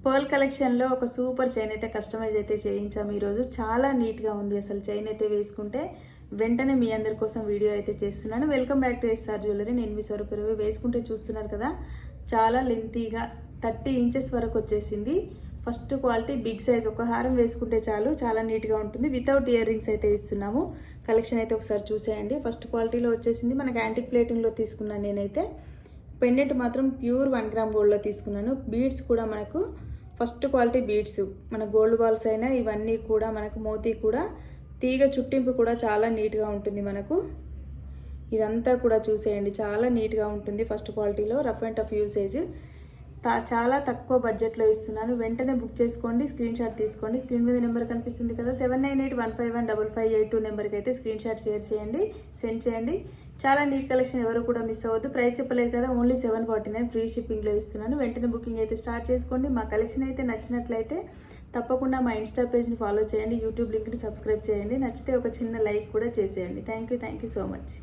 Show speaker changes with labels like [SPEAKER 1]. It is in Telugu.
[SPEAKER 1] పర్ల్ కలెక్షన్లో ఒక సూపర్ చైన్ అయితే కస్టమైజ్ అయితే చేయించాము ఈరోజు. చాలా నీట్గా ఉంది అసలు. చైన్ అయితే వేసుకుంటే వెంటనే మీ అందరి కోసం వీడియో అయితే చేస్తున్నాను. Welcome back to S R. నేను మీ స్వరూపరవి. వేసుకుంటే చూస్తున్నారు కదా, చాలా లెంతీగా 30 ఇంచెస్ వరకు వచ్చేసింది. First quality big size. ఒక హారం వేసుకుంటే చాలు, చాలా నీట్గా ఉంటుంది. వితౌట్ ఇయర్ రింగ్స్ అయితే ఇస్తున్నాము. కలెక్షన్ అయితే ఒకసారి చూసేయండి. ఫస్ట్ క్వాలిటీలో వచ్చేసింది. మనకి యాంటిక్ ప్లేటింగ్లో తీసుకున్నాను నేనైతే. పెండెంట్ మాత్రం ప్యూర్ 1 గ్రామ్ గోల్డ్లో తీసుకున్నాను. బీడ్స్ కూడా మనకు ఫస్ట్ క్వాలిటీ బీడ్స్, మన గోల్డ్ బాల్స్ అయినా ఇవన్నీ కూడా మనకు మోతీ కూడా, తీగ చుట్టింపు కూడా చాలా నీట్గా ఉంటుంది మనకు. ఇదంతా కూడా చూసేయండి, చాలా నీట్గా ఉంటుంది. ఫస్ట్ క్వాలిటీలో రఫ్ అండ్ టఫ్ యూసేజ్. చాలా తక్కువ బడ్జెట్లో ఇస్తున్నాను. వెంటనే బుక్ చేసుకోండి, స్క్రీన్ షాట్ తీసుకోండి. స్క్రీన్ మీద నెంబర్ కనిపిస్తుంది కదా, 7981515582 నెంబర్కి అయితే స్క్రీన్ షాట్ షేర్ చేయండి, సెండ్ చేయండి. చాలా నీట్ కలెక్షన్, ఎవరు కూడా మిస్ అవ్వద్దు. ప్రైస్ చెప్పలేదు కదా, ఓన్లీ 749 ఫ్రీ షిప్పింగ్లో ఇస్తున్నాను. వెంటనే బుకింగ్ అయితే స్టార్ట్ చేసుకోండి. మా కలెక్షన్ అయితే నచ్చినట్లయితే తప్పకుండా మా ఇన్స్టా పేజ్ని ఫాలో చేయండి, యూట్యూబ్ లింక్ని సబ్స్క్రైబ్ చేయండి. నచ్చితే ఒక చిన్న లైక్ కూడా చేసేయండి. Thank you so much.